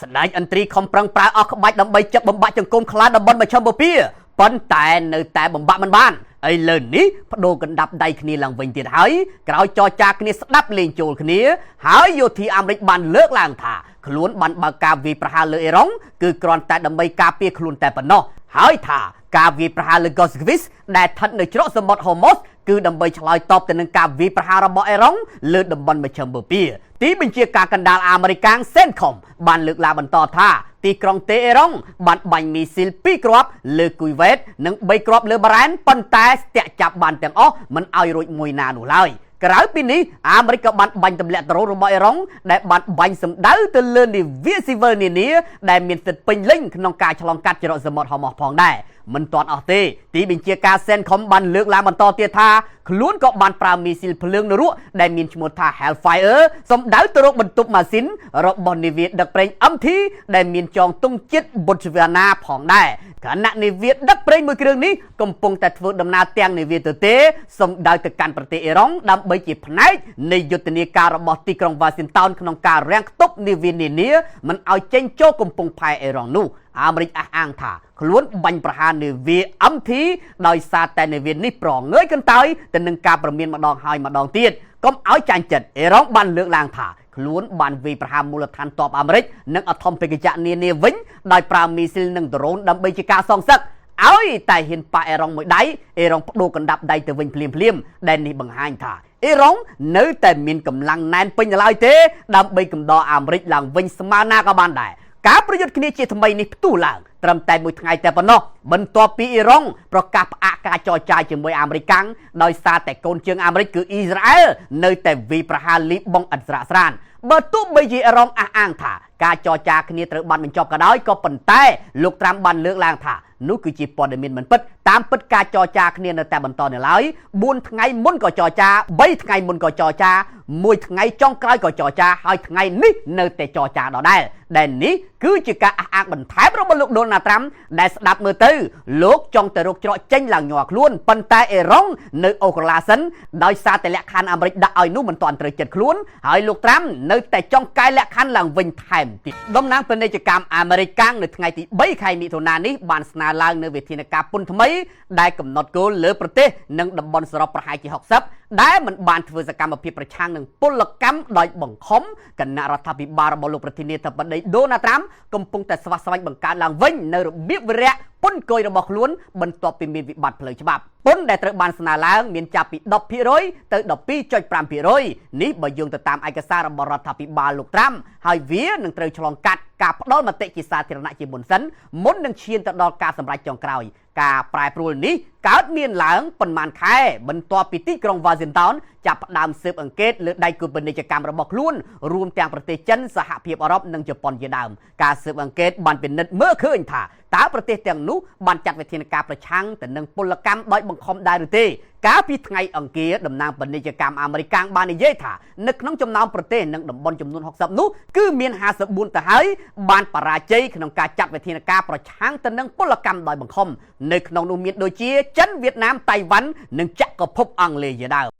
ស្ដេចឥន្ទ្រីខំប្រឹងប្រែអស់ក្បាច់ដើម្បីចាប់បំបាក់ចង្គមខ្លាតំបន់មជ្ឈមបូព៌ាប៉ុន្តែនៅតែបំបាក់មិនបានឥឡូវនេះបដូរកណ្ដាប់ដៃគ្នាឡើងវិញទៀតហើយក្រោយចរចាគ្នាស្ដាប់លេងចូលគ្នាហើយយោធាអាមេរិកបានលើកឡើងថាខ្លួនបានបើកការវាយប្រហារលើអ៊ីរ៉ង់គឺគ្រាន់តែដើម្បីការពារខ្លួនតែប៉ុណ្ណោះហើយថាការវាយប្រហារលើ Gosgvis ដែលស្ថិតនៅច្រកសមុទ្រ Hormuz គឺដើម្បីឆ្លើយតបទៅនឹងការវាយប្រហាររបស់អ៊ីរ៉ង់លើតំបន់មជ្ឈមបូព៌ាទីបញ្ជាការកណ្ដាលអាមេរិក CENTCOM បានលើកឡើងបន្តថាទីក្រុងតេអ៊ីរ៉ង់បានបាញ់មីស៊ីល2គ្រាប់លើគូវេតនិង3គ្រាប់លើបារ៉ែនប៉ុន្តែស្ទាក់ចាប់បានទាំងអស់មិនឲ្យរួចមួយណានោះឡើយក្រៅពីនេះអាមេរិកក៏បានបាញ់ទម្លាក់ដ្រូនរបស់អ៊ីរ៉ង់ដែលបានបាញ់សម្ដៅទៅលើនាវាស៊ីវិលនានាដែលមានសិទ្ធិពេញលេញក្នុងការឆ្លងកាត់ច្រកសមុទ្រ Hormuz ផងដែរមិនទាន់អស់ទេទីបញ្ជាការ CENTCOM បានលើកឡើងបន្តទៀតថាខ្លួនក៏បានប្រើមីស៊ីលភ្លើងនរកដែលមានឈ្មោះថា Hellfire សម្ដៅទៅរកបន្ទប់ម៉ាស៊ីនរបស់នាវាដឹកប្រេង MT ដែលមានចងទង់ជាតិ Botswana ផងដែរខណៈនាវាដឹកប្រេងមួយគ្រឿងនេះកំពុងតែធ្វើដំណើរទាំងនាវាទទេសម្ដៅទៅកាន់ប្រទេសអ៊ីរ៉ង់ដើម្បីជាផ្នែកនៃយុទ្ធនាការរបស់ទីក្រុង Washington ក្នុងការរាំងខ្ទប់នាវានានាមិនឲ្យចេញចូលកំពង់ផែអ៊ីរ៉ង់នោះអាមេរិកអះអាងថាខ្លួនបាញ់ប្រហារនាវា MT ដោយសារតែនាវានេះប្រងើយកន្តើយទៅនឹងការប្រមានម្ដងហើយម្ដងទៀតកុំឲ្យចាញ់ចិត្តអ៊ីរ៉ង់បានលើកឡើងថាខ្លួនបានវាយប្រហារមូលដ្ឋានទ័ពអាមេរិកនិងអធិបតេយ្យនានាវិញដោយប្រើមីស៊ីលនិងដ្រូនដើម្បីជាការសងសឹកឲ្យតែហ៊ានប៉ះអ៊ីរ៉ង់មួយដៃអ៊ីរ៉ង់បដូរកណ្ដាប់ដៃទៅវិញភ្លាមដែលនេះបង្ហាញថាអ៊ីរ៉ង់នៅតែមានកម្លាំងណែនពេញឡើយទេដើម្បីកំដរអាមេរិកឡើងវិញស្មើណាក៏បានដែរការប្រយុទ្ធគ្នាជាថ្មីនេះផ្ទុះឡើងត្រឹមតែមួយថ្ងៃតែប៉ុណ្ណោះបន្ទាប់ពីអ៊ីរ៉ង់ប្រកាសផ្អាកការចរចាជាមួយអាមេរិកដោយសារតែកូនជើងអាមេរិកគឺអ៊ីស្រាអែលនៅតែវាយប្រហារលីបង់ឥតស្រាកស្រានបើទោះបីជាអ៊ីរ៉ង់អះអាងថាការចរចាគ្នាត្រូវបានបញ្ចប់ក៏ដោយក៏ប៉ុន្តែលោកត្រាំបានលើកឡើងថានោះគឺជាព័ត៌មានមិនពិតតាមពិតការចរចាគ្នានៅតែបន្តនៅឡើយ4ថ្ងៃមុនក៏ចរចា3ថ្ងៃមុនក៏ចរចា1ថ្ងៃចុងក្រោយក៏ចរចាហើយថ្ងៃនេះនៅតែចរចាដដែលដែលនេះគឺជាការអះអាងបន្ថែមរបស់លោកដូណាល់ត្រាំដែលស្ដាប់មើលទៅលោកចង់ទៅរកច្រកចេញឡើងញ័រខ្លួនប៉ុន្តែអ៊ីរ៉ង់នៅអូក្លាសិនដោយសារតែលក្ខខណ្ឌអាមេរិកដាក់ឲ្យនោះមិនទាន់ត្រូវចិត្តខ្លួនហើយលោកត្រាំនៅតែចង់កែលក្ខខណ្ឌឡើងវិញថែមទៀតតំណាងពាណិជ្ជកម្មអាមេរិកនៅថ្ងៃទី3ខែមិថុនានេះបានស្នើឡើងនៅវិធានការពន្ធថ្មីដែលកំណត់គោលលើប្រទេសនិងតំបន់សរុបប្រហែលជា60ដែលមិនបានធ្វើសកម្មភាពប្រឆាំងនឹងពលកម្មដោយបង្ខំគណៈរដ្ឋាភិបាលរបស់លោកប្រធានាធិបតីដូណាល់ត្រាំកំពុងតែស្វាស្វែងបង្កើតឡើងវិញនៅរបៀបវារៈពន្ធគយរបស់ខ្លួនបន្ទាប់ពីមានវិបត្តិផ្លូវច្បាប់ពន្ធដែលត្រូវបានស្នើឡើងមានចាប់ពី 10% ទៅ 12.5% នេះបើយោងទៅតាមឯកសាររបស់រដ្ឋាភិបាលលោកត្រាំហើយវានឹងត្រូវឆ្លងកាត់ការផ្ដល់មតិជាសាធារណៈជាមុនសិនមុននឹងឈានទៅដល់ការសម្រេចចុងក្រោយការប្រែប្រួលនេះកើតមានឡើងប៉ុន្មានខែបន្ទាប់ពីទីក្រុង Washington ចាប់ផ្ដើមស៊ើបអង្កេតលើដៃគូពាណិជ្ជកម្មរបស់ខ្លួនរួមទាំងប្រទេសចិនសហភាពអឺរ៉ុបនិងជប៉ុនជាដើមការស៊ើបអង្កេតបានពិនិត្យមើលឃើញថាតើប្រទេសទាំងនោះបានចាត់វិធានការប្រឆាំងទៅនឹងពលកម្មដោយបង្ខំដែរឬទេកាលពីថ្ងៃអង្គារតំណាងពាណិជ្ជកម្មអាមេរិកបាននិយាយថានៅក្នុងចំណោមប្រទេសនិងតំបន់ចំនួន60នោះគឺមាន54ទៅហើយបានបរាជ័យក្នុងការចាត់វិធានការប្រឆាំងទៅនឹងពលកម្មដោយបង្ខំនៅក្នុងនោះមានដូចជាចិនវៀតណាមតៃវ៉ាន់និងចក្រភពអង់គ្លេសជាដើម